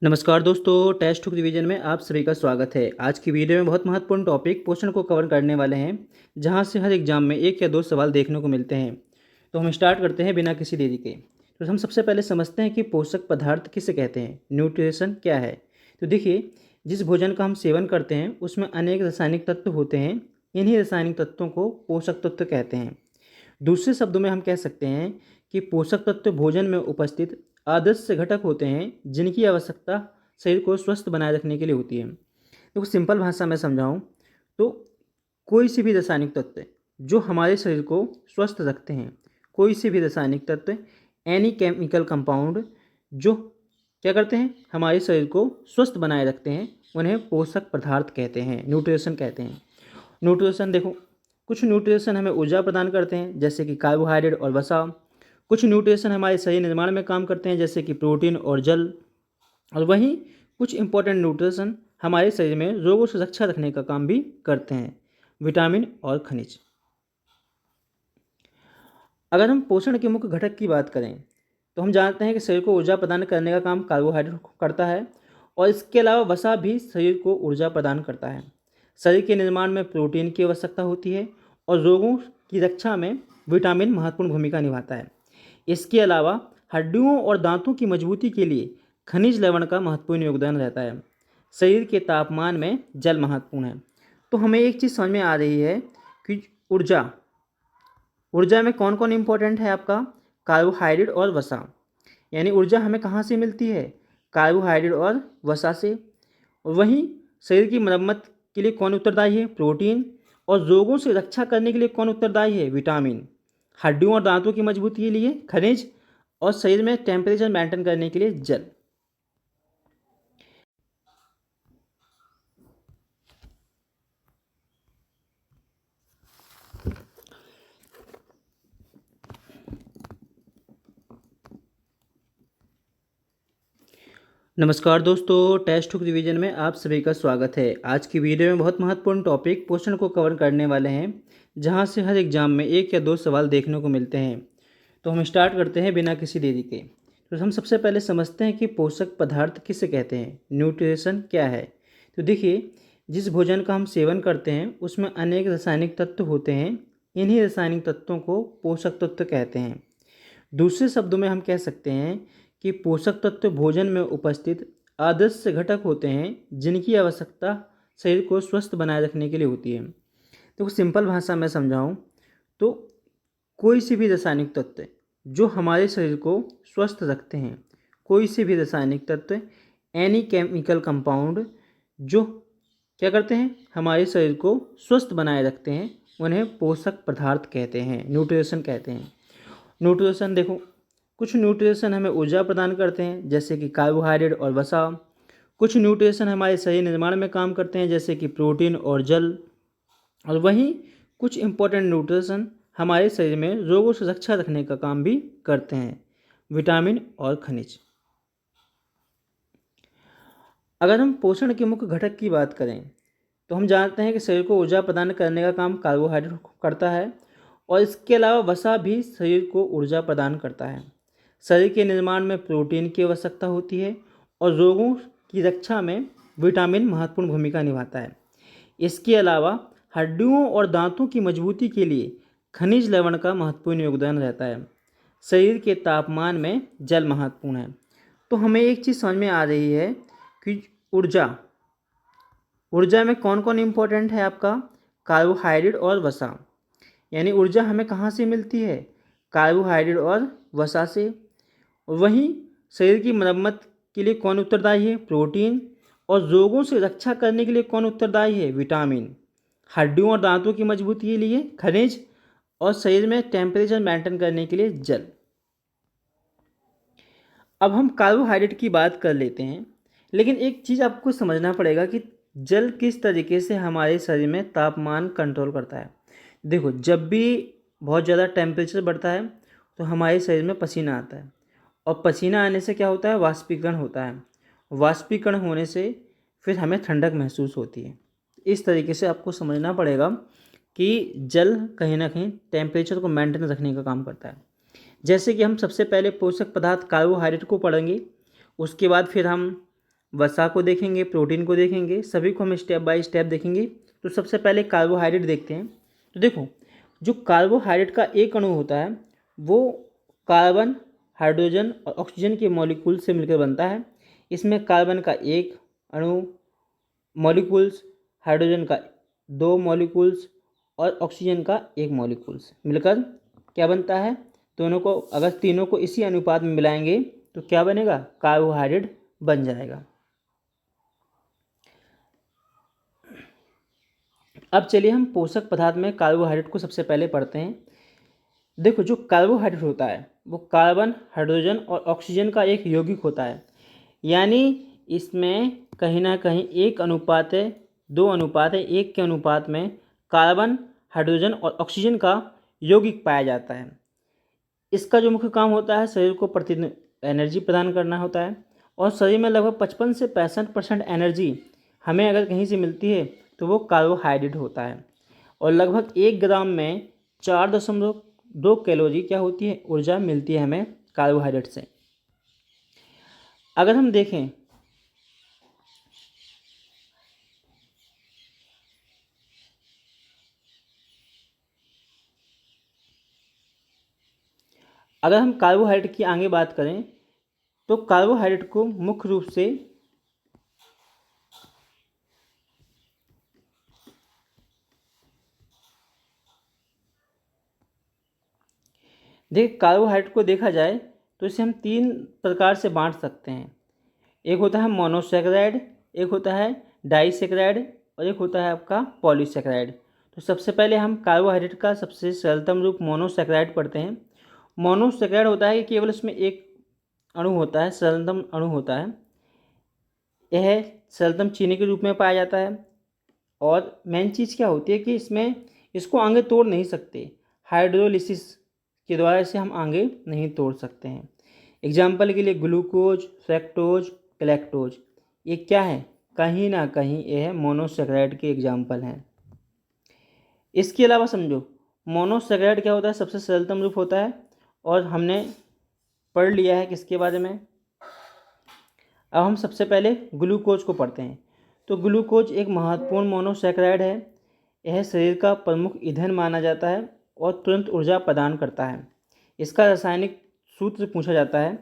नमस्कार दोस्तों, test book revision में आप सभी का स्वागत है। आज की वीडियो में बहुत महत्वपूर्ण टॉपिक पोषण को कवर करने वाले हैं, जहां से हर एग्जाम में एक या दो सवाल देखने को मिलते हैं। तो हम स्टार्ट करते हैं बिना किसी देरी के। तो हम सबसे पहले समझते हैं कि पोषक पदार्थ किसे कहते हैं, न्यूट्रिशन क्या है। तो देखिए, जिस भोजन का हम सेवन करते हैं उसमें अनेक रासायनिक तत्व होते हैं। इन्हीं रासायनिक तत्वों को पोषक तत्व कहते हैं। दूसरे शब्दों में हम कह सकते हैं कि पोषक तत्व भोजन में उपस्थित आदर्श घटक होते हैं जिनकी आवश्यकता शरीर को स्वस्थ बनाए रखने के लिए होती है। तो सिंपल भाषा में समझाऊं तो कोई से भी रासायनिक तत्व जो हमारे शरीर को स्वस्थ रखते हैं, कोई से भी रासायनिक तत्व, एनी केमिकल कंपाउंड जो क्या करते हैं, हमारे शरीर को स्वस्थ बनाए रखते हैं, उन्हें पोषक पदार्थ कहते हैं, न्यूट्रिशन कहते हैं। न्यूट्रिशन देखो, कुछ न्यूट्रिशन हमें ऊर्जा प्रदान करते हैं जैसे कि कार्बोहाइड्रेट और वसा। कुछ न्यूट्रिशन हमारे शरीर निर्माण में काम करते हैं जैसे कि प्रोटीन और जल। और वहीं कुछ इंपॉर्टेंट न्यूट्रिशन हमारे शरीर में रोगों से रक्षा रखने का काम भी करते हैं, विटामिन और खनिज। अगर हम पोषण के मुख्य घटक की बात करें तो हम जानते हैं कि शरीर को ऊर्जा प्रदान करने का काम कार्बोहाइड्रेट करता है, और इसके अलावा वसा भी शरीर को ऊर्जा प्रदान करता है। शरीर के निर्माण में प्रोटीन की आवश्यकता होती है, और रोगों की रक्षा में विटामिन महत्वपूर्ण भूमिका निभाता है। इसके अलावा हड्डियों और दांतों की मजबूती के लिए खनिज लवण का महत्वपूर्ण योगदान रहता है। शरीर के तापमान में जल महत्वपूर्ण है। तो हमें एक चीज़ समझ में आ रही है कि ऊर्जा ऊर्जा में कौन कौन इंपॉर्टेंट है आपका, कार्बोहाइड्रेट और वसा। यानी ऊर्जा हमें कहाँ से मिलती है, कार्बोहाइड्रेट और वसा से। और वहीं शरीर की मरम्मत के लिए कौन उत्तरदायी है, प्रोटीन। और रोगों से रक्षा करने के लिए कौन उत्तरदायी है, विटामिन। हड्डियों और दांतों की मजबूती के लिए खनिज, और शरीर में टेम्परेचर मेंटेन करने के लिए जल। नमस्कार दोस्तों, टेस्ट बुक रिवीजन में आप सभी का स्वागत है। आज की वीडियो में बहुत महत्वपूर्ण टॉपिक पोषण को कवर करने वाले हैं, जहां से हर एग्जाम में एक या दो सवाल देखने को मिलते हैं। तो हम स्टार्ट करते हैं बिना किसी देरी के। तो हम सबसे पहले समझते हैं कि पोषक पदार्थ किसे कहते हैं, न्यूट्रिशन क्या है। तो देखिए, जिस भोजन का हम सेवन करते हैं उसमें अनेक रासायनिक तत्व होते हैं। इन्हीं रासायनिक तत्वों को पोषक तत्व कहते हैं। दूसरे शब्दों में हम कह सकते हैं कि पोषक तत्व भोजन में उपस्थित आदर्श घटक होते हैं जिनकी आवश्यकता शरीर को स्वस्थ बनाए रखने के लिए होती है। तो सिंपल भाषा में समझाऊं तो कोई से भी रासायनिक तत्व जो हमारे शरीर को स्वस्थ रखते हैं, कोई से भी रासायनिक तत्व, एनी केमिकल कंपाउंड जो क्या करते हैं, हमारे शरीर को स्वस्थ बनाए रखते हैं, उन्हें पोषक पदार्थ कहते हैं, न्यूट्रिशन कहते हैं। न्यूट्रिशन देखो, कुछ न्यूट्रिशन हमें ऊर्जा प्रदान करते हैं जैसे कि कार्बोहाइड्रेट और वसा। कुछ न्यूट्रिशन हमारे शरीर निर्माण में काम करते हैं जैसे कि प्रोटीन और जल। और वहीं कुछ इंपॉर्टेंट न्यूट्रिशन हमारे शरीर में रोगों से रक्षा रखने का काम भी करते हैं, विटामिन और खनिज। अगर हम पोषण के मुख्य घटक की बात करें तो हम जानते हैं कि शरीर को ऊर्जा प्रदान करने का काम कार्बोहाइड्रेट करता है, और इसके अलावा वसा भी शरीर को ऊर्जा प्रदान करता है। शरीर के निर्माण में प्रोटीन की आवश्यकता होती है, और रोगों की रक्षा में विटामिन महत्वपूर्ण भूमिका निभाता है। इसके अलावा हड्डियों और दांतों की मजबूती के लिए खनिज लवण का महत्वपूर्ण योगदान रहता है। शरीर के तापमान में जल महत्वपूर्ण है। तो हमें एक चीज़ समझ में आ रही है कि ऊर्जा में कौन कौन इंपॉर्टेंट है आपका, कार्बोहाइड्रेट और वसा। यानी ऊर्जा हमें कहाँ से मिलती है, कार्बोहाइड्रेट और वसा से। और वहीं शरीर की मरम्मत के लिए कौन उत्तरदायी है, प्रोटीन। और रोगों से रक्षा करने के लिए कौन उत्तरदायी है, विटामिन। हड्डियों और दांतों की मजबूती के लिए खनिज, और शरीर में टेम्परेचर मेंटेन करने के लिए जल। अब हम कार्बोहाइड्रेट की बात कर लेते हैं, लेकिन एक चीज़ आपको समझना पड़ेगा कि जल किस तरीके से हमारे शरीर में तापमान कंट्रोल करता है। देखो, जब भी बहुत ज़्यादा टेम्परेचर बढ़ता है तो हमारे शरीर में पसीना आता है, और पसीना आने से क्या होता है, वाष्पीकरण होता है। वाष्पीकरण होने से फिर हमें ठंडक महसूस होती है। इस तरीके से आपको समझना पड़ेगा कि जल कहीं ना कहीं टेम्परेचर को मेंटेन रखने का काम करता है। जैसे कि हम सबसे पहले पोषक पदार्थ कार्बोहाइड्रेट को पढ़ेंगे, उसके बाद फिर हम वसा को देखेंगे, प्रोटीन को देखेंगे, सभी को हम स्टेप बाय स्टेप देखेंगे। तो सबसे पहले कार्बोहाइड्रेट देखते हैं। तो देखो, जो कार्बोहाइड्रेट का एक अणु होता है वो कार्बन, हाइड्रोजन और ऑक्सीजन के मॉलिक्यूल से मिलकर बनता है। इसमें कार्बन का एक अणु मॉलिक्यूल्स, हाइड्रोजन का 2 मॉलिक्यूल्स और ऑक्सीजन का 1 मॉलिक्यूल्स मिलकर क्या बनता है, दोनों को अगर तीनों को इसी अनुपात में मिलाएंगे तो क्या बनेगा, कार्बोहाइड्रेट बन जाएगा। अब चलिए हम पोषक पदार्थ में कार्बोहाइड्रेट को सबसे पहले पढ़ते हैं। देखो, जो कार्बोहाइड्रेट होता है वो कार्बन, हाइड्रोजन और ऑक्सीजन का एक यौगिक होता है, यानी इसमें कहीं ना कहीं 1:2:1 के अनुपात में कार्बन, हाइड्रोजन और ऑक्सीजन का यौगिक पाया जाता है। इसका जो मुख्य काम होता है शरीर को प्रतिदिन एनर्जी प्रदान करना होता है, और शरीर में लगभग 55 से 65% एनर्जी हमें अगर कहीं से मिलती है तो वो कार्बोहाइड्रेट होता है। और लगभग 1 ग्राम में 4.2 कैलोरी क्या होती है, ऊर्जा मिलती है हमें कार्बोहाइड्रेट से। अगर हम देखें अगर हम कार्बोहाइड्रेट की आगे बात करें तो कार्बोहाइड्रेट को मुख्य रूप से कार्बोहाइड्रेट को देखा जाए तो इसे हम 3 प्रकार से बांट सकते हैं। एक होता है मोनोसैकेराइड, एक होता है डाइसैकेराइड और एक होता है आपका पॉलीसैकेराइड। तो सबसे पहले हम कार्बोहाइड्रेट का सबसे सरलतम रूप मोनोसैकेराइड पढ़ते हैं। मोनोसैकेराइड होता है कि केवल इसमें एक अणु होता है, सरलतम अणु होता है। यह सरलतम चीनी के रूप में पाया जाता है, और मेन चीज़ क्या होती है कि इसमें इसको आगे तोड़ नहीं सकते, हाइड्रोलिसिस के द्वारा इसे हम आगे नहीं तोड़ सकते हैं। एग्जाम्पल के लिए ग्लूकोज, फ्रैक्टोज, गैलेक्टोज, ये क्या है, कहीं ना कहीं यह मोनोसैकेराइड के एग्जाम्पल हैं। इसके अलावा समझो मोनोसैकेराइड क्या होता है, सबसे सरलतम रूप होता है, और हमने पढ़ लिया है किसके बारे में। अब हम सबसे पहले ग्लूकोज को पढ़ते हैं। तो ग्लूकोज एक महत्वपूर्ण मोनोसैकेराइड है। यह शरीर का प्रमुख ईंधन माना जाता है और तुरंत ऊर्जा प्रदान करता है। इसका रासायनिक सूत्र पूछा जाता है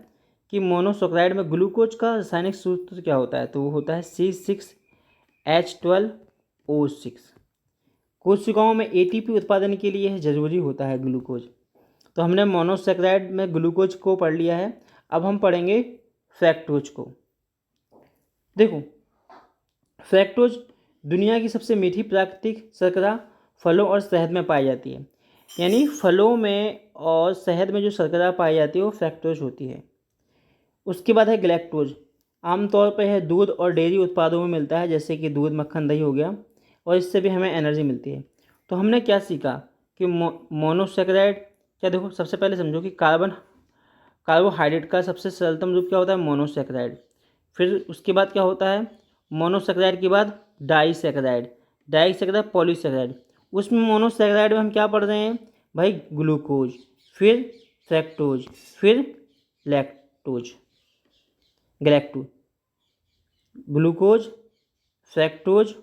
कि मोनोसैकेराइड में ग्लूकोज का रासायनिक सूत्र क्या होता है, तो वो होता है C6H12O6। कोशिकाओं में ATP उत्पादन के लिए यह जरूरी होता है ग्लूकोज। तो हमने मोनोसैकेराइड में ग्लूकोज को पढ़ लिया है। अब हम पढ़ेंगे फ्रैक्टोज को। देखो, फ्रैक्टोज दुनिया की सबसे मीठी प्राकृतिक शर्करा फलों और शहद में पाई जाती है, यानी फलों में और शहद में जो शर्करा पाई जाती है वो फ्रैक्टोज होती है। उसके बाद है गैलेक्टोज। आमतौर पर यह दूध और डेयरी उत्पादों में मिलता है, जैसे कि दूध, मक्खन, दही हो गया, और इससे भी हमें एनर्जी मिलती है। तो हमने क्या सीखा कि मोनोसैकेराइड क्या, देखो सबसे पहले समझो कि कार्बोहाइड्रेट का सबसे सरलतम रूप क्या होता है, मोनोसैकेराइड। फिर उसके बाद क्या होता है, मोनोसैकेराइड के बाद डाइसैकेराइड, डाइसैकेराइड, पॉलीसैकेराइड। उसमें मोनोसैकेराइड में हम क्या पढ़ रहे हैं भाई, ग्लूकोज, फिर फ्रैक्टोज, फिर गैलेक्टोज, ग्लूकोज, फ्रैक्टोज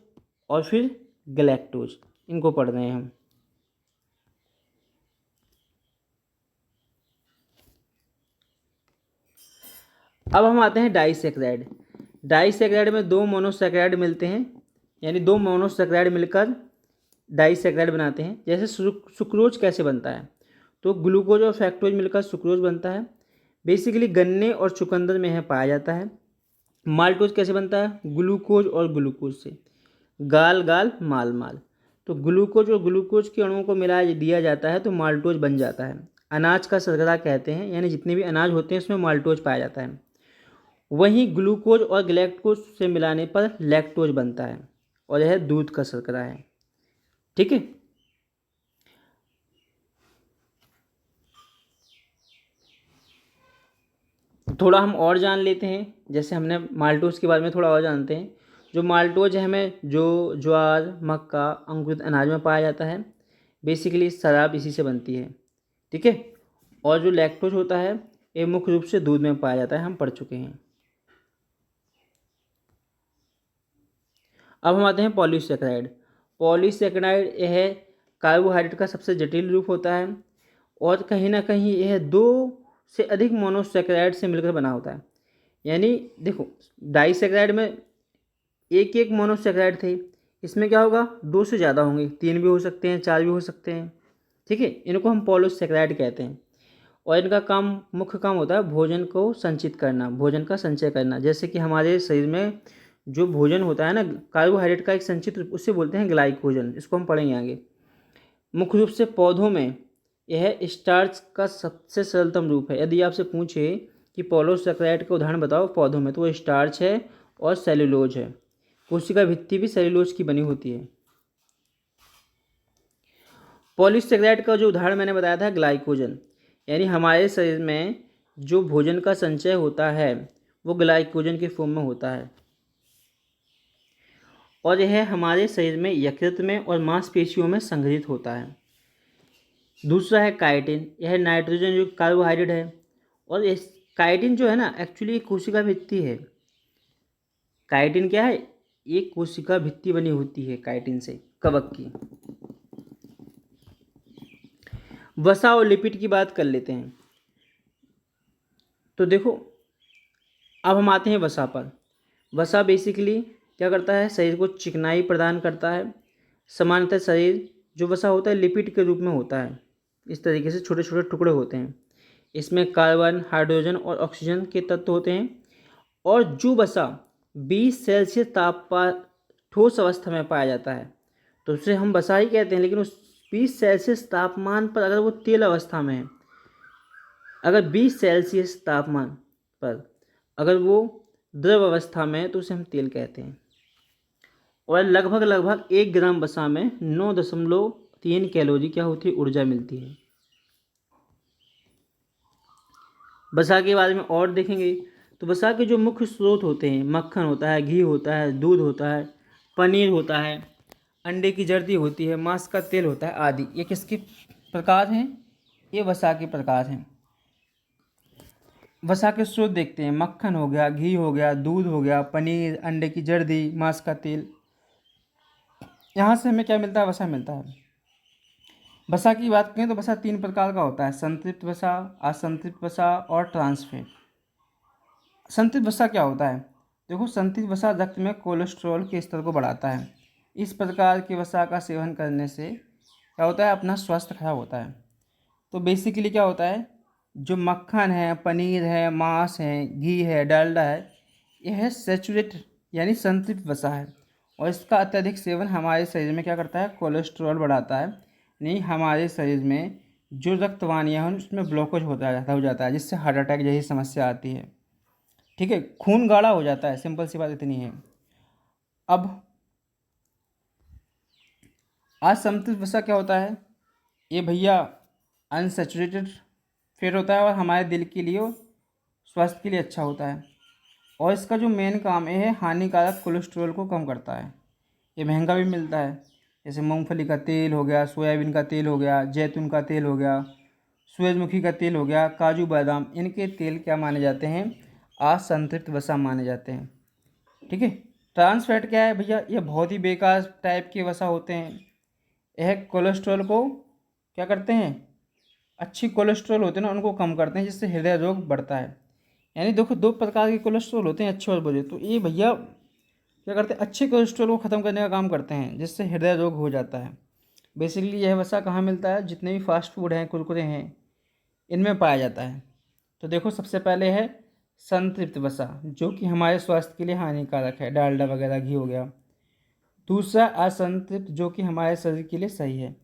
और फिर गैलेक्टोज, इनको पढ़ रहे हैं हम। अब हम आते हैं डाइसैकेराइड। डाइसैकेराइड में 2 मोनोसैकेराइड मिलते हैं, यानी 2 मोनोसैकेराइड मिलकर डाइसैकेराइड बनाते हैं। जैसे सुक्रोज कैसे बनता है, तो ग्लूकोज और फ्रैक्टोज मिलकर सुक्रोज बनता है। बेसिकली गन्ने और चुकंदर में यह पाया जाता है। माल्टोज कैसे बनता है, ग्लूकोज और ग्लूकोज से, गाल गाल माल माल। तो ग्लूकोज और ग्लूकोज के अणुओं को मिला दिया जाता है तो माल्टोज बन जाता है। अनाज का शर्करा कहते हैं, यानी जितने भी अनाज होते हैं उसमें माल्टोज पाया जाता है। वहीं ग्लूकोज और गैलेक्टोज से मिलाने पर लैक्टोज बनता है, और यह दूध का शर्करा है। ठीक है, थोड़ा हम और जान लेते हैं। जैसे हमने माल्टोज के बारे में थोड़ा और जानते हैं। जो माल्टोज है हमें जो ज्वार, मक्का, अंकुरित अनाज में पाया जाता है। बेसिकली शराब इसी से बनती है। ठीक है, और जो लैक्टोज होता है ये मुख्य रूप से दूध में पाया जाता है, हम पढ़ चुके हैं। अब हम आते हैं पॉलीसेकेराइड। पॉलीसेकेराइड यह कार्बोहाइड्रेट का सबसे जटिल रूप होता है और कहीं ना कहीं यह 2 से अधिक मोनोसेकेराइड से मिलकर बना होता है। यानी देखो, डाइसेकेराइड में एक एक मोनोसेकेराइड थे, इसमें क्या होगा 2 से ज़्यादा होंगे, 3 भी हो सकते हैं, 4 भी हो सकते हैं। ठीक है, इनको हम पॉलीसेकेराइड कहते हैं और इनका मुख्य काम होता है भोजन को संचित करना, भोजन का संचय करना। जैसे कि हमारे शरीर में जो भोजन होता है ना, कार्बोहाइड्रेट का एक संचित रूप, उससे बोलते हैं ग्लाइकोजन। इसको हम पढ़ेंगे आगे। मुख्य रूप से पौधों में यह स्टार्च का सबसे सरलतम रूप है। यदि आपसे पूछे कि पॉलीसेकेराइड का उदाहरण बताओ पौधों में, तो वो स्टार्च है और सेल्यूलोज है। कोशिका भित्ति भी सेल्यूलोज की बनी होती है। पॉलीसेकेराइड का जो उदाहरण मैंने बताया था ग्लाइकोजन, यानी हमारे शरीर में जो भोजन का संचय होता है वो ग्लाइकोजन के फॉर्म में होता है और यह हमारे शरीर में यकृत में और मांसपेशियों में संग्रहित होता है। दूसरा है काइटिन, यह नाइट्रोजन युक्त कार्बोहाइड्रेट है और इस काइटिन जो है ना, एक्चुअली एक कोशिका भित्ति है। काइटिन क्या है, एक कोशिका भित्ति बनी होती है काइटिन से, कवक की। वसा और लिपिड की बात कर लेते हैं। तो देखो, अब हम आते हैं वसा पर। वसा बेसिकली क्या करता है, शरीर को चिकनाई प्रदान करता है। सामान्यतः शरीर जो वसा होता है लिपिड के रूप में होता है, इस तरीके से छोटे छोटे टुकड़े होते हैं। इसमें कार्बन, हाइड्रोजन और ऑक्सीजन के तत्व होते हैं और जो वसा 20 सेल्सियस तापमान ठोस अवस्था में पाया जाता है तो उसे हम वसा ही कहते हैं। लेकिन उस 20 सेल्सियस तापमान पर अगर वो तेल अवस्था में है, अगर 20 सेल्सियस तापमान पर अगर वो द्रव अवस्था में है तो उसे हम तेल कहते हैं। और लगभग 1 ग्राम वसा में 9.3 कैलोरी क्या होती है, ऊर्जा मिलती है। वसा के बारे में और देखेंगे तो वसा के जो मुख्य स्रोत होते हैं, मक्खन होता है, घी होता है, दूध होता है, पनीर होता है, अंडे की जर्दी होती है, मांस का तेल होता है आदि। ये किसके प्रकार हैं, ये वसा के प्रकार हैं। वसा के स्रोत देखते हैं, मक्खन हो गया, घी हो गया, दूध हो गया, पनीर, अंडे की जर्दी, मांस का तेल। यहाँ से हमें क्या मिलता है, वसा मिलता है। वसा की बात करें तो वसा 3 प्रकार का होता है, संतृप्त वसा, असंतृप्त वसा और ट्रांसफैट। संतृप्त वसा क्या होता है, देखो संतृप्त वसा रक्त में कोलेस्ट्रॉल के स्तर को बढ़ाता है। इस प्रकार के वसा का सेवन करने से क्या होता है, अपना स्वास्थ्य खराब होता है। तो बेसिकली क्या होता है, जो मक्खन है, पनीर है, मांस है, घी है, डालडा है, यह सैचुरेट यानी संतृप्त वसा है और इसका अत्यधिक सेवन हमारे शरीर में क्या करता है, कोलेस्ट्रॉल बढ़ाता है। नहीं, हमारे शरीर में जो रक्तवाहिनियाँ हैं उसमें ब्लॉकेज हो जाता है जिससे हार्ट अटैक जैसी समस्या आती है। ठीक है, खून गाढ़ा हो जाता है, सिंपल सी बात इतनी है। अब असंतृप्त वसा क्या होता है, ये भैया अनसैचुरेटेड फैट होता है और हमारे दिल के लिए और स्वास्थ्य के लिए अच्छा होता है और इसका जो मेन काम है हानिकारक कोलेस्ट्रॉल को कम करता है। ये महंगा भी मिलता है, जैसे मूंगफली का तेल हो गया, सोयाबीन का तेल हो गया, जैतून का तेल हो गया, सूरजमुखी का तेल हो गया, काजू बादाम, इनके तेल क्या माने जाते हैं, असंतृप्त वसा माने जाते हैं। ठीक है, ट्रांस फैट क्या है भैया, ये बहुत ही बेकार टाइप के वसा होते हैं। यह कोलेस्ट्रॉल को क्या करते हैं, अच्छी कोलेस्ट्रॉल होते हैं ना उनको कम करते हैं, जिससे हृदय रोग बढ़ता है। यानी देखो 2 प्रकार के कोलेस्ट्रॉल होते हैं, अच्छे और बुरे। तो ये भैया क्या करते हैं, अच्छे कोलेस्ट्रॉल को ख़त्म करने का काम करते हैं, जिससे हृदय रोग हो जाता है। बेसिकली यह वसा कहाँ मिलता है, जितने भी फास्ट फूड हैं, कुरकुरे हैं, इनमें पाया जाता है। तो देखो सबसे पहले है संतृप्त वसा, जो कि हमारे स्वास्थ्य के लिए हानिकारक है, डालडा वगैरह, घी हो गया। दूसरा असंतृप्त, जो कि हमारे शरीर के लिए सही है।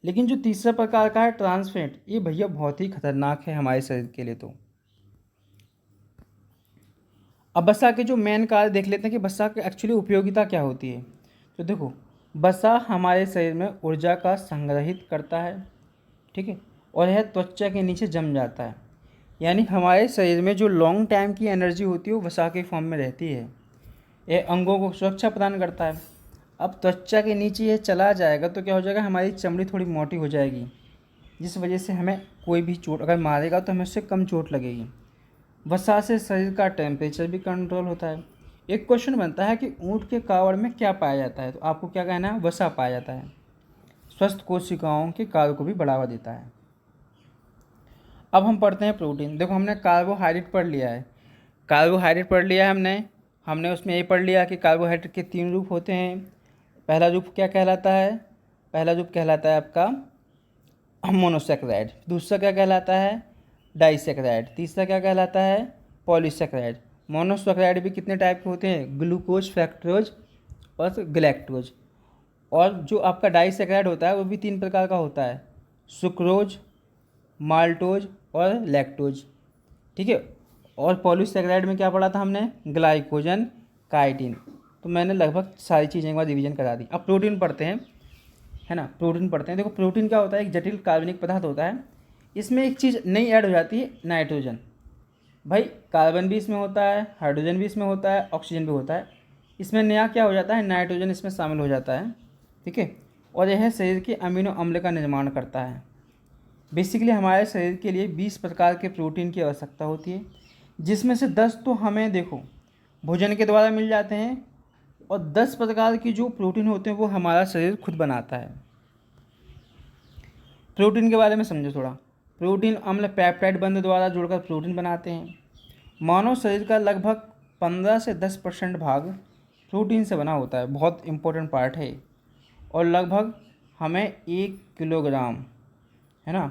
लेकिन जो तीसरा प्रकार का है ट्रांस फैट, ये भैया बहुत ही खतरनाक है हमारे शरीर के लिए। तो अब वसा के जो मेन कार्य देख लेते हैं कि वसा की एक्चुअली उपयोगिता क्या होती है। तो देखो, वसा हमारे शरीर में ऊर्जा का संग्रहित करता है। ठीक है, और यह त्वचा के नीचे जम जाता है। यानी हमारे शरीर में जो लॉन्ग टाइम की एनर्जी होती है वो वसा के फॉर्म में रहती है। यह अंगों को सुरक्षा प्रदान करता है। अब त्वचा के नीचे यह चला जाएगा तो क्या हो जाएगा, हमारी चमड़ी थोड़ी मोटी हो जाएगी, जिस वजह से हमें कोई भी चोट अगर मारेगा तो हमें उससे कम चोट लगेगी। वसा से शरीर का टेम्परेचर भी कंट्रोल होता है। एक क्वेश्चन बनता है कि ऊँट के कावड़ में क्या पाया जाता है, तो आपको क्या कहना है, वसा पाया जाता है, स्वस्थ कोशिकाओं के कार्य को भी बढ़ावा देता है। अब हम पढ़ते हैं प्रोटीन। देखो हमने कार्बोहाइड्रेट पढ़ लिया है, कार्बोहाइड्रेट पढ़ लिया है हमने हमने उसमें ये पढ़ लिया कि कार्बोहाइड्रेट के 3 रूप होते हैं। पहला रूप क्या कहलाता है, पहला रूप कहलाता है आपका मोनोसेक्राइड, दूसरा क्या कहलाता है डाइसेक्राइड, तीसरा क्या कहलाता है पॉलीसेक्राइड। मोनोसेक्राइड भी कितने टाइप के होते हैं, ग्लूकोज, फ्रक्टोज और गैलेक्टोज। और जो आपका डाइसेक्राइड होता है वो भी 3 प्रकार का होता है, सुक्रोज, माल्टोज और लैक्टोज। ठीक है। और पॉलीसेक्राइड में क्या पढ़ा था हमने, ग्लाइकोजन, काइटिन। तो मैंने लगभग सारी चीज़ें एक बार रिवीजन करा दी। अब प्रोटीन पढ़ते हैं, है ना, प्रोटीन पढ़ते हैं। देखो प्रोटीन क्या होता है, एक जटिल कार्बनिक पदार्थ होता है। इसमें एक चीज़ नई ऐड हो जाती है, नाइट्रोजन। भाई कार्बन भी इसमें होता है, हाइड्रोजन भी इसमें होता है, ऑक्सीजन भी होता है। इसमें नया क्या हो जाता है, नाइट्रोजन इसमें शामिल हो जाता है। ठीक है। और यह शरीर के अमीनो अम्ल का निर्माण करता है। बेसिकली हमारे शरीर के लिए 20 प्रकार के प्रोटीन की आवश्यकता होती है, जिसमें से 10 तो हमें देखो भोजन के द्वारा मिल जाते हैं, और 10 प्रकार की जो प्रोटीन होते हैं वो हमारा शरीर खुद बनाता है। प्रोटीन के बारे में समझो थोड़ा। प्रोटीन अम्ल पेप्टाइड बंध द्वारा जुड़कर प्रोटीन बनाते हैं। मानव शरीर का लगभग 15 से 10% भाग प्रोटीन से बना होता है, बहुत इंपॉर्टेंट पार्ट है। और लगभग हमें 1 किलोग्राम, है ना,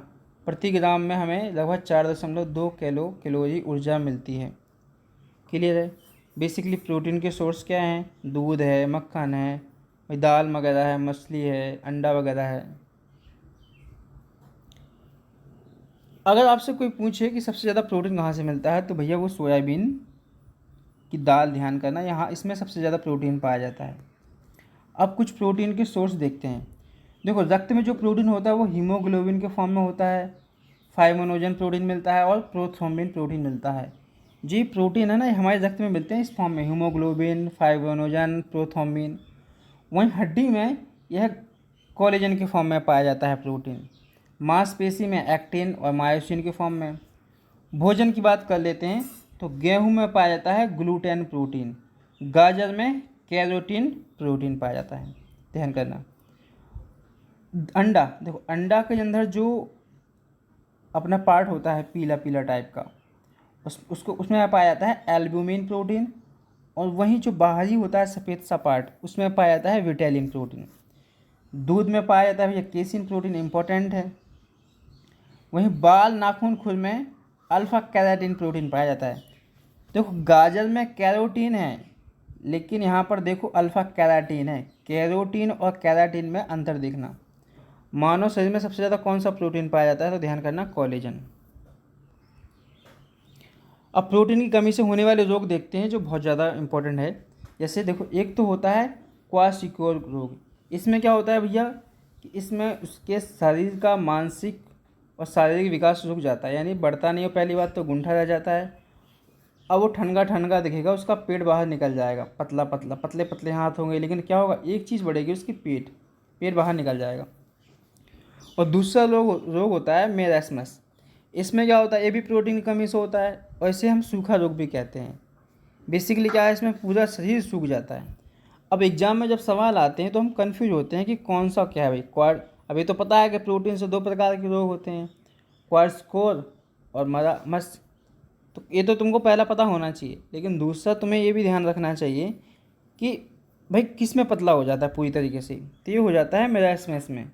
प्रति ग्राम में हमें लगभग 4.2 कैलोरी ऊर्जा मिलती है। क्लियर है। बेसिकली प्रोटीन के सोर्स क्या हैं, दूध है, मक्खन है, दाल वगैरह है, मछली है, अंडा वगैरह है। अगर आपसे कोई पूछे कि सबसे ज़्यादा प्रोटीन कहाँ से मिलता है, तो भैया वो सोयाबीन की दाल, ध्यान करना, यहाँ इसमें सबसे ज़्यादा प्रोटीन पाया जाता है। अब कुछ प्रोटीन के सोर्स देखते हैं। देखो रक्त में जो प्रोटीन होता है वो हीमोग्लोबिन के फॉर्म में होता है, फाइब्रिनोजन प्रोटीन मिलता है और प्रोथ्रोम्बिन प्रोटीन मिलता है। जी प्रोटीन है ना, ये हमारे रक्त में मिलते हैं इस फॉर्म में, हीमोग्लोबिन, फाइब्रिनोजन, प्रोथ्रोम्बिन। वहीं हड्डी में यह कोलेजन के फॉर्म में पाया जाता है प्रोटीन। मांसपेशी में एक्टिन और मायोसिन के फॉर्म में। भोजन की बात कर लेते हैं तो गेहूं में पाया जाता है ग्लूटेन प्रोटीन, गाजर में कैरोटीन प्रोटीन पाया जाता है, ध्यान करना। अंडा, देखो अंडा के अंदर जो अपना पार्ट होता है पीला पीला टाइप का, उसको उसमें पाया जाता है एल्ब्यूमिन प्रोटीन। और वहीं जो बाहरी होता है सफ़ेद सा पार्ट, उसमें पाया जाता है विटेलिन प्रोटीन। दूध में पाया जाता है भैया केसिन प्रोटीन, इंपॉर्टेंट है। वहीं बाल, नाखून, खुर में अल्फा कैरोटीन प्रोटीन पाया जाता है। देखो गाजर में कैरोटीन है, लेकिन यहाँ पर देखो अल्फा कैराटीन है। कैरोटीन और कैराटीन में अंतर देखना। मानव शरीर में सबसे ज़्यादा कौन सा प्रोटीन पाया जाता है, तो ध्यान करना कोलेजन। अब प्रोटीन की कमी से होने वाले रोग देखते हैं जो बहुत ज़्यादा इंपॉर्टेंट है। जैसे देखो एक तो होता है क्वाशिकोर रोग। इसमें क्या होता है भैया कि इसमें उसके शरीर का मानसिक और शारीरिक विकास रुक जाता है, यानी बढ़ता नहीं हो। पहली बात तो गुंठा रह जाता है। अब वो ठनगा ठनगा दिखेगा, उसका पेट बाहर निकल जाएगा, पतला पतला, पतले पतले हाथ होंगे, लेकिन क्या होगा, एक चीज़ बढ़ेगी उसकी, पेट पेट बाहर निकल जाएगा। और दूसरा रोग होता है मेरास्मस। इसमें क्या होता है, ये भी प्रोटीन की कमी से होता है, और इसे हम सूखा रोग भी कहते हैं। बेसिकली क्या है, इसमें पूरा शरीर सूख जाता है। अब एग्जाम में जब सवाल आते हैं तो हम कंफ्यूज होते हैं कि कौन सा क्या है भाई। अभी तो पता है कि प्रोटीन से 2 प्रकार के रोग होते हैं, क्वार्स्कोर और मरामस। तो ये तो तुमको पहला पता होना चाहिए, लेकिन दूसरा तुम्हें ये भी ध्यान रखना चाहिए कि भाई किस में पतला हो जाता है पूरी तरीके से, तो ये हो जाता है मेरास्मस में।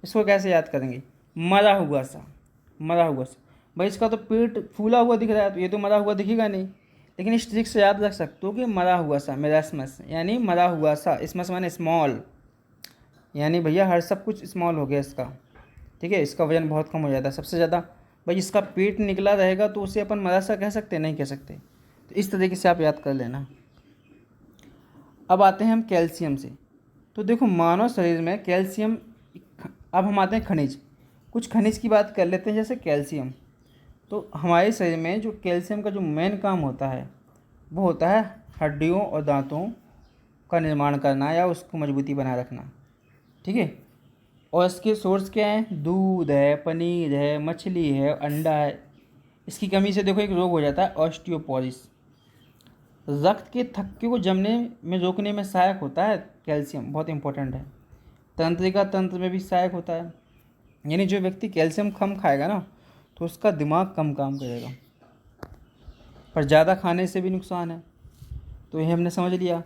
इसको कैसे याद करेंगे, मरा हुआ सा, मरा हुआ सा। भाई इसका तो पेट फूला हुआ दिख रहा है, तो ये तो मरा हुआ दिखेगा नहीं, लेकिन इस ट्रिक से याद रख सकते हो कि मरा हुआ सा, मेरास्मस यानी मरा हुआ सा। इसमस माने स्मॉल, यानी भैया हर सब कुछ स्मॉल हो गया इसका। ठीक है, इसका वजन बहुत कम हो जाता है। सबसे ज़्यादा भाई इसका पेट निकला रहेगा तो उसे अपन मरा सा कह सकते हैं, नहीं कह सकते। तो इस तरीके से आप याद कर लेना। अब आते हैं हम कैल्शियम से। तो देखो मानव शरीर में कैल्शियम, अब हम आते हैं खनिज। कुछ खनिज की बात कर लेते हैं, जैसे कैल्शियम। तो हमारे शरीर में जो कैल्शियम का जो मेन काम होता है वो होता है हड्डियों और दांतों का निर्माण करना या उसको मजबूती बनाए रखना। ठीक है। और इसके सोर्स क्या हैं, दूध है, पनीर है, मछली है, अंडा है। इसकी कमी से देखो एक रोग हो जाता है ऑस्टियोपोरोसिस, रक्त के थक्के को जमने में रोकने में सहायक होता है कैल्शियम, बहुत इंपॉर्टेंट है। तंत्रिका तंत्र में भी सहायक होता है, यानी जो व्यक्ति कैल्शियम कम खाएगा ना तो उसका दिमाग कम काम करेगा, पर ज़्यादा खाने से भी नुकसान है। तो ये हमने समझ लिया।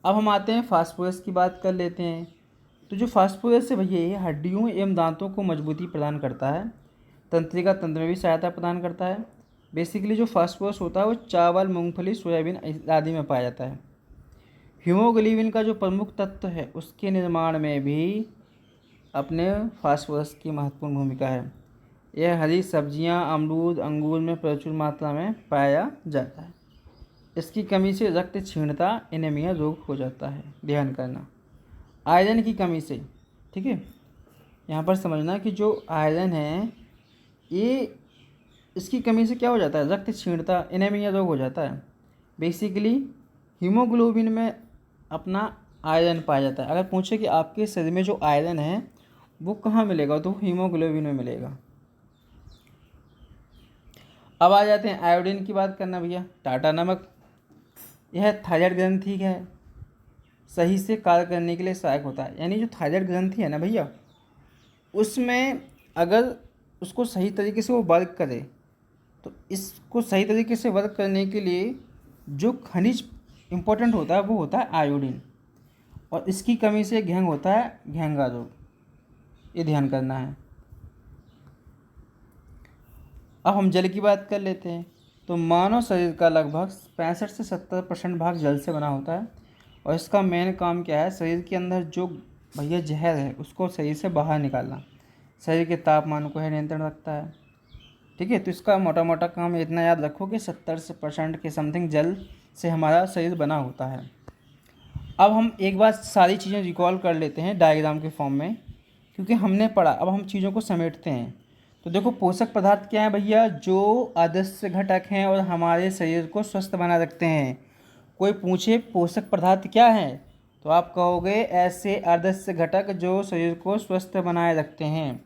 अब हम आते हैं फास्फोरस की बात कर लेते हैं। तो जो फास्फोरस है भैया ये हड्डियों एवं दांतों को मजबूती प्रदान करता है, तंत्रिका तंत्र में भी सहायता प्रदान करता है। बेसिकली जो फास्फोरस होता है वो चावल, मूंगफली, सोयाबीन आदि में पाया जाता है। हीमोग्लोबिन का जो प्रमुख तत्व है उसके निर्माण में भी अपने फास्फोरस की महत्वपूर्ण भूमिका है। यह हरी सब्जियां, अमरूद, अंगूर में प्रचुर मात्रा में पाया जाता है। इसकी कमी से रक्त क्षीणता, एनीमिया रोग हो जाता है, ध्यान करना। आयरन की कमी से, ठीक है, यहाँ पर समझना कि जो आयरन है ये इसकी कमी से क्या हो जाता है, रक्त क्षीणता, एनीमिया रोग हो जाता है। बेसिकली हीमोग्लोबिन में अपना आयरन पाया जाता है। अगर पूछे कि आपके शरीर में जो आयरन है वो कहाँ मिलेगा, तो हीमोग्लोबिन में मिलेगा। अब आ जाते हैं आयोडीन की बात करना भैया। टाटा नमक, यह थायराइड ग्रंथि है सही से कार्य करने के लिए सहायक होता है। यानी जो थायराइड ग्रंथि है ना भैया, उसमें अगर उसको सही तरीके से वो वर्क करे तो इसको सही तरीके से वर्क करने के लिए जो खनिज इम्पोर्टेंट होता है वो होता है आयोडीन, और इसकी कमी से घेंग होता है, घेंगा रोग, ये ध्यान करना है। अब हम जल की बात कर लेते हैं। तो मानव शरीर का लगभग 65 से 70% भाग जल से बना होता है, और इसका मेन काम क्या है, शरीर के अंदर जो भैया जहर है उसको शरीर से बाहर निकालना, शरीर के तापमान को है नियंत्रण रखता है। ठीक है, तो इसका मोटा मोटा काम इतना याद रखो कि 70% के समथिंग जल से हमारा शरीर बना होता है। अब हम एक बार सारी चीज़ें रिकॉल कर लेते हैं डायग्राम के फॉर्म में, क्योंकि हमने पढ़ा, अब हम चीज़ों को समेटते हैं। तो देखो पोषक पदार्थ क्या है भैया, जो अदृश्य घटक हैं और हमारे शरीर को स्वस्थ बना रखते हैं। कोई पूछे पोषक पदार्थ क्या है तो आप कहोगे ऐसे अदृश्य घटक जो शरीर को स्वस्थ बनाए रखते हैं।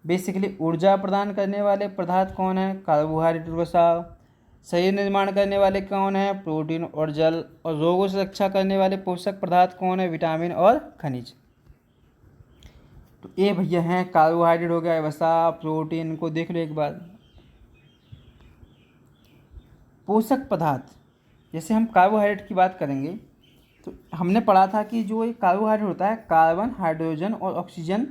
बेसिकली ऊर्जा प्रदान करने वाले पदार्थ कौन है, कार्बोहाइड्रेट, वसा। शरीर निर्माण करने वाले कौन है, प्रोटीन और जल। और रोगों से रक्षा करने वाले पोषक पदार्थ कौन है, विटामिन और खनिज। तो ये भैया हैं कार्बोहाइड्रेट हो गया, वसा, प्रोटीन को देख लो एक बार। पोषक पदार्थ, जैसे हम कार्बोहाइड्रेट की बात करेंगे तो हमने पढ़ा था कि जो ये कार्बोहाइड्रेट होता है कार्बन, हाइड्रोजन और ऑक्सीजन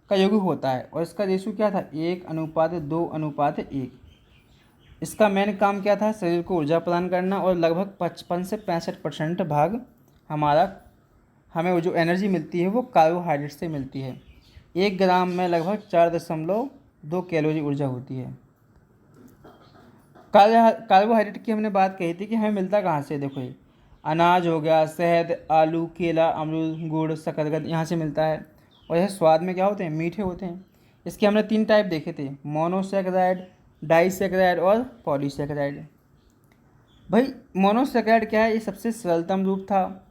का यौगिक होता है, और इसका रेशो क्या था, 1:2:1। इसका मेन काम क्या था, शरीर को ऊर्जा प्रदान करना, और लगभग 55 से 65% भाग हमें वो जो एनर्जी मिलती है वो कार्बोहाइड्रेट से मिलती है। 1 ग्राम में लगभग 4.2 कैलोरी ऊर्जा होती है। कार्बोहाइड्रेट की हमने बात कही थी कि हमें मिलता कहाँ से, देखो ये अनाज हो गया, शहद, आलू, केला, अमरूद, गुड़, शकरकंद, यहाँ से मिलता है। और यह स्वाद में क्या होते हैं, मीठे होते हैं। इसके हमने 3 टाइप देखे थे, मोनोसैकेराइड, डाइसैकेराइड और पॉलीसैकेराइड। भाई मोनोसैकेराइड क्या है, ये सबसे सरलतम रूप था,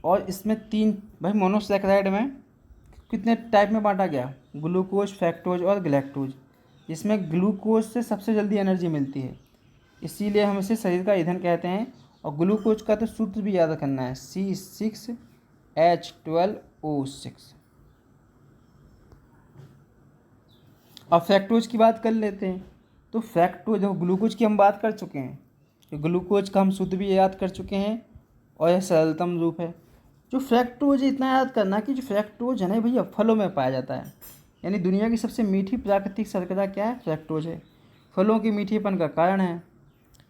और इसमें 3 भाई मोनोसैकेराइड में कितने टाइप में बांटा गया, ग्लूकोज, फ्रैक्टोज और गैलेक्टोज। जिसमें ग्लूकोज से सबसे जल्दी एनर्जी मिलती है, इसीलिए हम इसे शरीर का ईंधन कहते हैं। और ग्लूकोज का तो सूत्र भी याद करना है, C6H12O6। अब फ्रैक्टोज की बात कर लेते हैं। तो फ्रैक्टोज, देखो ग्लूकोज की हम बात कर चुके हैं, तो ग्लूकोज का हम सूत्र भी याद कर चुके हैं, और यह सरलतम रूप है। जो फ्रैक्टोज है, इतना याद करना कि जो फ्रैक्टोज है ना भैया फलों में पाया जाता है। यानी दुनिया की सबसे मीठी प्राकृतिक शर्करा क्या है, फ्रैक्टोज है, फलों की मीठीपन का कारण है।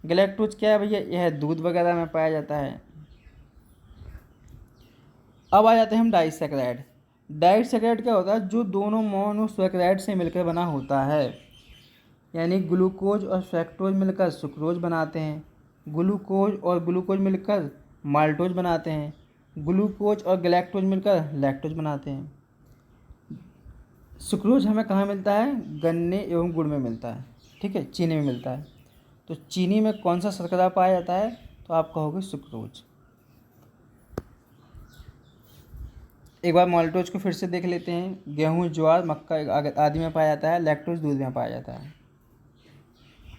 गैलेक्टोज क्या है भैया, यह दूध वगैरह में पाया जाता है। अब आ जाते हैं हम डाइसैकेराइड। डाइसैकेराइड क्या होता है, जो दोनों मोनोसैकेराइड से मिलकर बना होता है। यानी ग्लूकोज और फ्रैक्टोज मिलकर सुक्रोज बनाते हैं, ग्लूकोज और ग्लूकोज मिलकर माल्टोज बनाते हैं, ग्लूकोज और गैलेक्टोज मिलकर लैक्टोज बनाते हैं। सुक्रोज हमें कहाँ मिलता है, गन्ने एवं गुड़ में मिलता है, ठीक है, चीनी में मिलता है। तो चीनी में कौन सा शर्करा पाया जाता है, तो आप कहोगे सुक्रोज। एक बार माल्टोज को फिर से देख लेते हैं। गेहूँ, ज्वार, मक्का आदि में पाया जाता है, लैक्टोज दूध में पाया जाता है।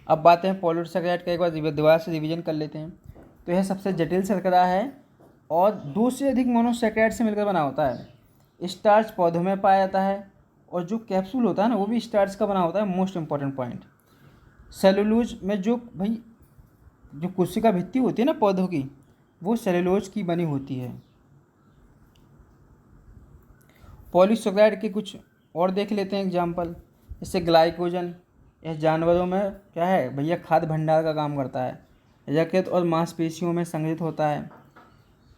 अब बात है पॉलीसैकेराइड का, एक बार दोबारा से रिवीजन कर लेते हैं। तो यह सबसे जटिल शर्करा है और 2 से अधिक मोनोसैकेराइड से मिलकर बना होता है। स्टार्च पौधों में पाया जाता है और जो कैप्सूल होता है ना वो भी स्टार्च का बना होता है। मोस्ट इंपॉर्टेंट पॉइंट, सेलुलोज में जो भाई जो कोशिका भित्ति होती है ना पौधों की, वो सेलुलोज की बनी होती है। पॉलीसैकेराइड के कुछ और देख लेते हैं एग्जाम्पल। जैसे ग्लाइकोजन, यह जानवरों में क्या है भैया, खाद्य भंडार का काम करता है। यकृत और मांसपेशियों में संग्रहित होता है।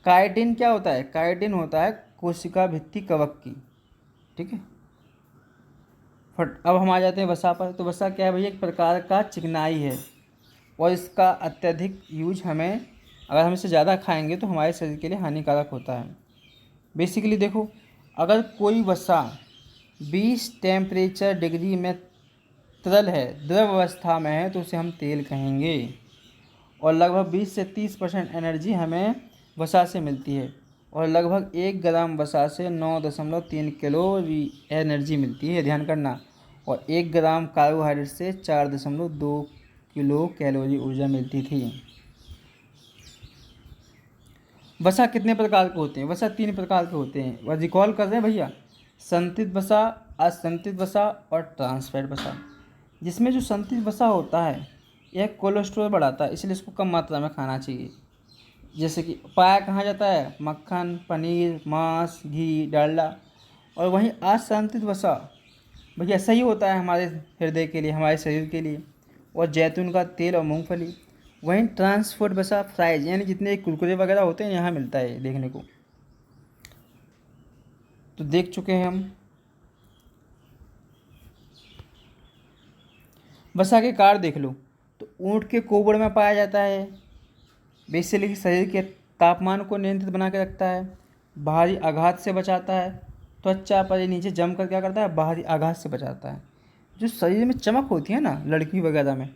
काइटिन क्या होता है? काइटिन होता है कोशिका भित्ति कवक की, ठीक है। अब हम आ जाते हैं वसा पर। तो वसा क्या है भैया? एक प्रकार का चिकनाई है और इसका अत्यधिक यूज हमें, अगर हम इसे ज़्यादा खाएंगे तो हमारे शरीर के लिए हानिकारक होता है। बेसिकली देखो, अगर कोई वसा 20 टेम्परेचर डिग्री में तरल है, द्रव अवस्था में है, तो उसे हम तेल कहेंगे। और लगभग 20 से 30% एनर्जी हमें वसा से मिलती है और लगभग 1 ग्राम वसा से 9.3 कैलोरी एनर्जी मिलती है, ध्यान करना। और 1 ग्राम कार्बोहाइड्रेट से 4.2 किलो कैलोरी ऊर्जा मिलती थी। वसा कितने प्रकार के होते हैं? वसा 3 प्रकार के होते हैं। वह रिकॉल कर रहे हैं भैया, संतृप्त वसा, असंतृप्त वसा और ट्रांसफैट वसा। जिसमें जो संतृप्त वसा होता है यह कोलेस्ट्रॉल बढ़ाता है, इसलिए इसको कम मात्रा में खाना चाहिए। जैसे कि पाया कहाँ जाता है? मक्खन, पनीर, मांस, घी, डालडा। और वहीं असंतृप्त वसा भैया सही होता है हमारे हृदय के लिए, हमारे शरीर के लिए, और जैतून का तेल और मूंगफली। वहीं ट्रांसफैट वसा फ्राइज यानी जितने कुरकुरे वगैरह होते हैं यहाँ मिलता है देखने को। तो देख चुके हैं हम। वसा के कार देख लो, तो ऊँट के कोबड़ में पाया जाता है। बेसिकली शरीर के तापमान को नियंत्रित बना के रखता है, बाहरी आघात से बचाता है, त्वचा पर नीचे जम कर क्या करता है? बाहरी आघात से बचाता है। जो शरीर में चमक होती है ना लड़की वगैरह में,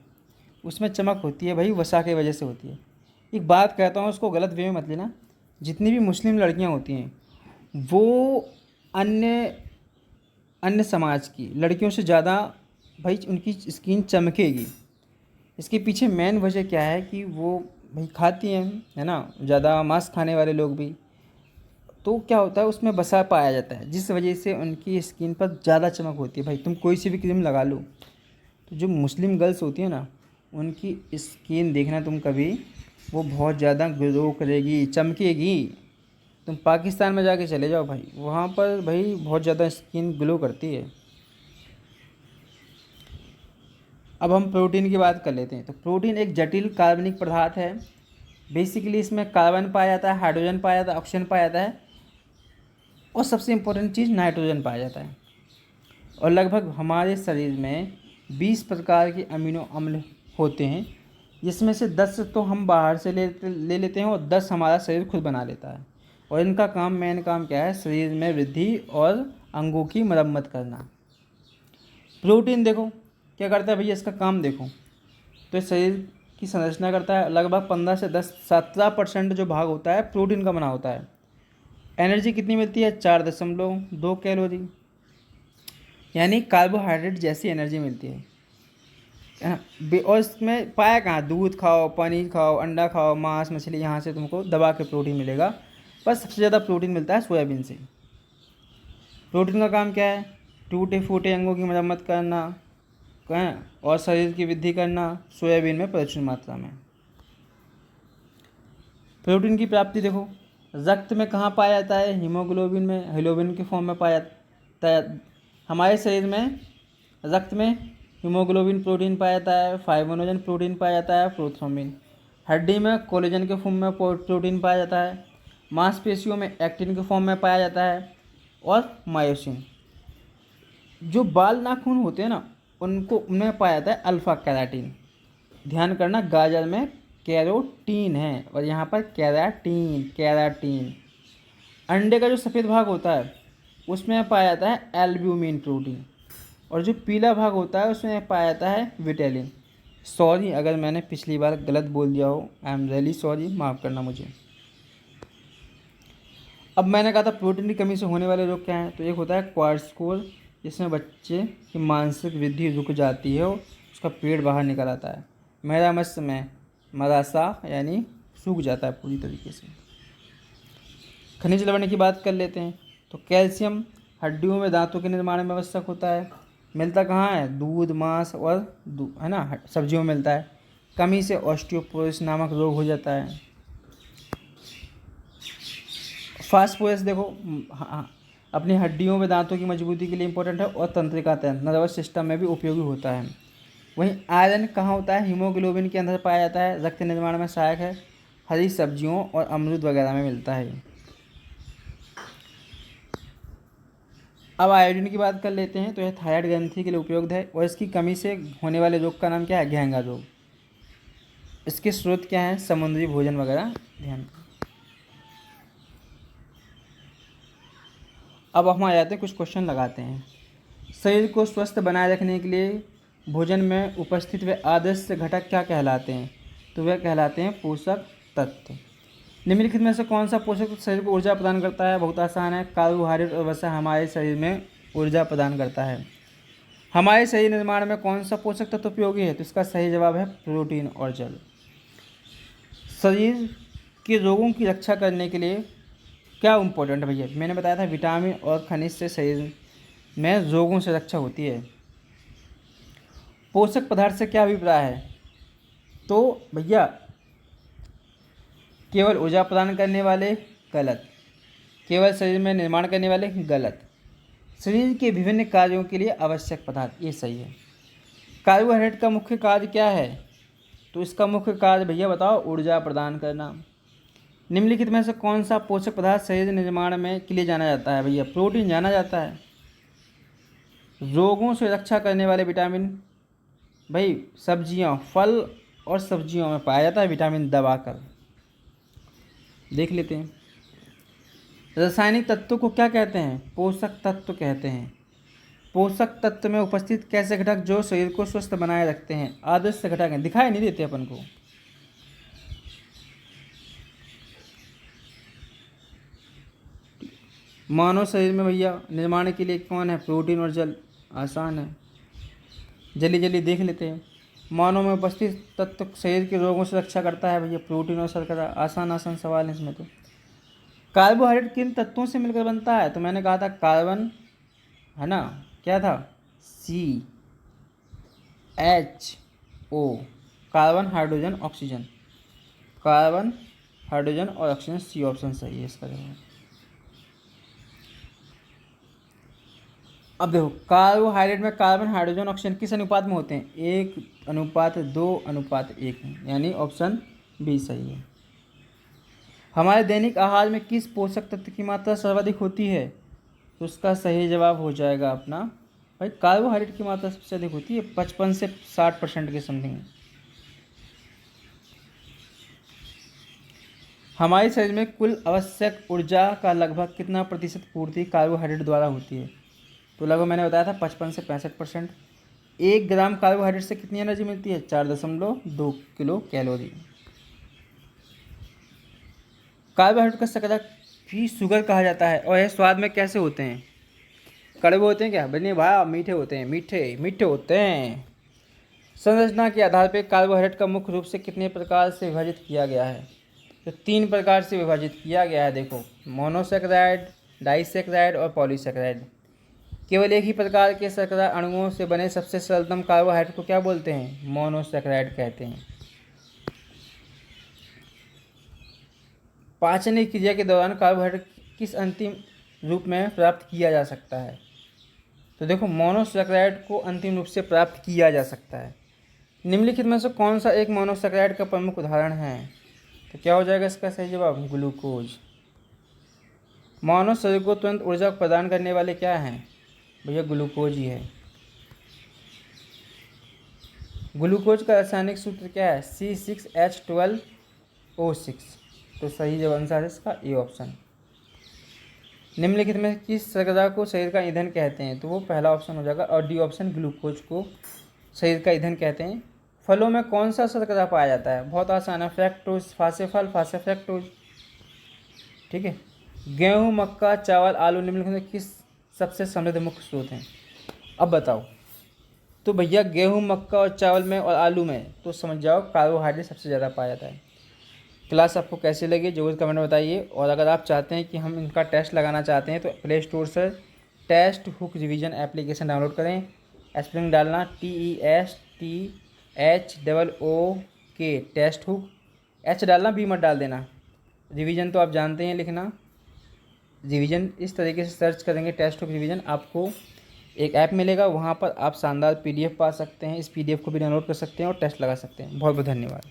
उसमें चमक होती है भाई वसा की वजह से होती है। एक बात कहता हूँ, उसको गलत वे में मत लेना। जितनी भी मुस्लिम लड़कियाँ होती हैं वो अन्य अन्य समाज की लड़कियों से ज़्यादा भाई उनकी स्किन चमकेगी। इसके पीछे मेन वजह क्या है कि वो भाई खाती हैं, है ना, ज़्यादा मांस खाने वाले लोग भी। तो क्या होता है उसमें वसा पाया जाता है, जिस वजह से उनकी स्किन पर ज़्यादा चमक होती है। भाई तुम कोई सी भी क्रीम लगा लो, तो जो मुस्लिम गर्ल्स होती है ना उनकी स्किन देखना तुम कभी, वो बहुत ज़्यादा ग्लो करेगी, चमकेगी। तुम पाकिस्तान में जाके चले जाओ भाई, वहाँ पर भाई बहुत ज़्यादा स्किन ग्लो करती है। अब हम प्रोटीन की बात कर लेते हैं। तो प्रोटीन एक जटिल कार्बनिक पदार्थ है। बेसिकली इसमें कार्बन पाया जाता है, हाइड्रोजन पाया जाता है, ऑक्सीजन पाया जाता है और सबसे इम्पोर्टेंट चीज़ नाइट्रोजन पाया जाता है। और लगभग हमारे शरीर में 20 प्रकार के अमीनो अम्ल होते हैं, जिसमें से 10 तो हम बाहर से ले लेते हैं और 10 हमारा शरीर खुद बना लेता है। और इनका काम, मेन काम क्या है? शरीर में वृद्धि और अंगों की मरम्मत करना। प्रोटीन देखो क्या करता है भैया, इसका काम देखो। तो शरीर की संरचना करता है, लगभग 15 से 17% जो भाग होता है प्रोटीन का बना होता है। एनर्जी कितनी मिलती है? 4.2 कैलोरी, यानी कार्बोहाइड्रेट जैसी एनर्जी मिलती है। और इसमें पाया कहाँ? दूध खाओ, पनीर खाओ, अंडा खाओ, मांस, मछली, यहाँ से तुमको दबा के प्रोटीन मिलेगा। पर सबसे ज़्यादा प्रोटीन मिलता है सोयाबीन से। प्रोटीन का काम क्या है? टूटे फूटे अंगों की मरम्मत करना और शरीर की वृद्धि करना, सोयाबीन में प्रचुर मात्रा में। प्रोटीन की प्राप्ति देखो, रक्त में कहाँ पाया जाता है? हीमोग्लोबिन में, हीमोग्लोबिन के फॉर्म में पाया जाता है। हमारे शरीर में रक्त में हीमोग्लोबिन प्रोटीन पाया जाता है, फाइब्रिनोजन प्रोटीन पाया जाता है, प्रोथ्रोम्बिन। हड्डी में कोलेजन के फॉर्म में प्रोटीन पाया जाता है। मांसपेशियों में एक्टिन के फॉर्म में पाया जाता है और मायोसिन। जो बाल नाखून होते हैं ना उनमें पाया जाता है अल्फा कैराटीन। ध्यान करना, गाजर में कैरोटीन है और यहाँ पर कैराटीन। अंडे का जो सफ़ेद भाग होता है उसमें पाया जाता है एल्ब्यूमिन प्रोटीन, और जो पीला भाग होता है उसमें पाया जाता है विटेलिन। सॉरी अगर मैंने पिछली बार गलत बोल दिया हो, आई एम रियली सॉरी, माफ़ करना मुझे। अब मैंने कहा था प्रोटीन की कमी से होने वाले रोग क्या हैं? तो एक होता है क्वाड्रप्लेजिया, जिसमें बच्चे की मानसिक वृद्धि रुक जाती है और उसका पेट बाहर निकल आता है। मेरा मस्त में मरासा यानी सूख जाता है पूरी तरीके से। खनिज लवण की बात कर लेते हैं। तो कैल्शियम हड्डियों में दांतों के निर्माण में आवश्यक होता है। मिलता कहाँ है? दूध, मांस और है ना, सब्जियों में मिलता है। कमी से ऑस्टियोपोरोसिस नामक रोग हो जाता है। फास्फोरस देखो अपनी हड्डियों में दांतों की मजबूती के लिए इंपॉर्टेंट है और तंत्रिका तंत्र नर्वस सिस्टम में भी उपयोगी होता है। वहीं आयरन कहाँ होता है? हीमोग्लोबिन के अंदर पाया जाता है, रक्त निर्माण में सहायक है, हरी सब्जियों और अमरूद वगैरह में मिलता है। अब आयोडीन की बात कर लेते हैं। तो यह थायराइड ग्रंथि के लिए उपयुक्त है और इसकी कमी से होने वाले रोग का नाम क्या है? घेंगा रोग। इसके स्रोत क्या हैं? समुद्री भोजन वगैरह। ध्यान। अब हम आ जाते हैं, कुछ क्वेश्चन लगाते हैं। शरीर को स्वस्थ बनाए रखने के लिए भोजन में उपस्थित वे आदर्श घटक क्या कहलाते हैं? तो वे कहलाते हैं पोषक तत्व। निम्नलिखित में से कौन सा पोषक तत्व शरीर को ऊर्जा प्रदान करता है? बहुत आसान है, कार्बोहाइड्रेट और वसा हमारे शरीर में ऊर्जा प्रदान करता है। हमारे शरीर निर्माण में कौन सा पोषक तत्व उपयोगी है? तो इसका सही जवाब है प्रोटीन और जल। शरीर के रोगों की रक्षा करने के लिए क्या इम्पोर्टेंट है भैया? मैंने बताया था विटामिन और खनिज से शरीर में रोगों से रक्षा होती है। पोषक पदार्थ से क्या अभिप्राय है? तो भैया केवल ऊर्जा प्रदान करने वाले, गलत। केवल शरीर में निर्माण करने वाले, गलत। शरीर के विभिन्न कार्यों के लिए आवश्यक पदार्थ, ये सही है। कार्बोहाइड्रेट का मुख्य कार्य क्या है? तो इसका मुख्य कार्य भैया बताओ, ऊर्जा प्रदान करना। निम्नलिखित में से कौन सा पोषक पदार्थ शरीर निर्माण में के लिए जाना जाता है? भैया प्रोटीन जाना जाता है। रोगों से रक्षा करने वाले विटामिन, भाई सब्जियां, फल और सब्जियों में पाया जाता है विटामिन दबाकर। देख लेते हैं। रासायनिक तत्वों को क्या कहते हैं? पोषक तत्व कहते हैं। पोषक तत्व में उपस्थित कैसे घटक जो शरीर को स्वस्थ बनाए रखते हैं? आदर्श घटक हैं, दिखाई नहीं देते अपन को। मानव शरीर में भैया निर्माण के लिए कौन है? प्रोटीन और जल। आसान है, जल्दी जल्दी देख लेते हैं। मानव में उपस्थित तत्व शरीर के रोगों से रक्षा करता है भैया, प्रोटीन और शर्करा। आसान आसान सवाल है इसमें। तो कार्बोहाइड्रेट किन तत्वों से मिलकर बनता है? तो मैंने कहा था कार्बन, है ना, क्या था? CH O, carbon, hydrogen, oxygen. Carbon, hydrogen और ऑक्सीजन, सी ऑप्शन सही है इसका जवाब। अब देखो, कार्बोहाइड्रेट में कार्बन, हाइड्रोजन, ऑक्सीजन किस अनुपात में होते हैं? 1:2:1 में, यानी ऑप्शन बी सही है। हमारे दैनिक आहार में किस पोषक तत्व की मात्रा सर्वाधिक होती है? तो उसका सही जवाब हो जाएगा अपना भाई कार्बोहाइड्रेट की मात्रा सबसे अधिक होती है, 55 से 60% के समथिंग। हमारे शरीर में कुल आवश्यक ऊर्जा का लगभग कितना प्रतिशत पूर्ति कार्बोहाइड्रेट द्वारा होती है? तो लगभग मैंने बताया था 55 से 65%। 1 ग्राम कार्बोहाइड्रेट से कितनी एनर्जी मिलती है? 4.2 किलो कैलोरी। कार्बोहाइड्रेट का शर्करा भी शुगर कहा जाता है और यह स्वाद में कैसे होते हैं? कड़वे होते हैं क्या? बने भाई मीठे होते हैं, मीठे मीठे होते हैं। संरचना के आधार पर कार्बोहाइड्रेट का मुख्य रूप से कितने प्रकार से विभाजित किया गया है? तो 3 प्रकार से विभाजित किया गया है। देखो, मोनोसैकेराइड, डाइसैकेराइड और पॉलीसैकेराइड। केवल एक ही प्रकार के शर्करा अणुओं से बने सबसे सरलतम कार्बोहाइड्रेट को क्या बोलते हैं? मोनोसैकेराइड कहते हैं। पाचन क्रिया के दौरान कार्बोहाइड्रेट किस अंतिम रूप में प्राप्त किया जा सकता है? तो देखो, मोनोसैकेराइड को अंतिम रूप से प्राप्त किया जा सकता है। निम्नलिखित में से कौन सा एक मोनोसैकेराइड का प्रमुख उदाहरण है? तो क्या हो जाएगा इसका सही जवाब? ग्लूकोज। मानव शरीर को तुरंत ऊर्जा प्रदान करने वाले क्या हैं? भैया ग्लूकोज ही है। ग्लूकोज का रासायनिक सूत्र क्या है? C6H12O6। तो सही जवाब आंसर है इसका ए ऑप्शन। निम्नलिखित में किस शर्करा को शरीर का ईंधन कहते हैं? तो वो पहला ऑप्शन हो जाएगा और डी ऑप्शन ग्लूकोज को शरीर का ईंधन कहते हैं। फलों में कौन सा शर्करा पाया जाता है? बहुत आसान है, फ्रैक्टोज, फासेफल, फासेफ्रैक्टोज। ठीक है। गेहूँ, मक्का, चावल, आलू निम्नलिखित में किस सबसे समृद्ध मुख्य स्रोत हैं? अब बताओ। तो भैया गेहूँ, मक्का और चावल में और आलू में तो समझ जाओ कार्बोहाइड्रेट सबसे ज़्यादा पाया जाता है। क्लास आपको कैसी लगी जरूर कमेंट में बताइए। और अगर आप चाहते हैं कि हम इनका टेस्ट लगाना चाहते हैं तो प्ले स्टोर से test hook revision application download करें। स्पेलिंग डालना TESTHOOK टेस्ट हुक, एच डालना, बी मत डाल देना। रिवीजन तो आप जानते हैं लिखना, रिवीजन इस तरीके से सर्च करेंगे टेस्ट हुक रिवीजन, आपको एक ऐप मिलेगा, वहाँ पर आप शानदार PDF पा सकते हैं। इस PDF को भी डाउनलोड कर सकते हैं और टेस्ट लगा सकते हैं। बहुत बहुत धन्यवाद।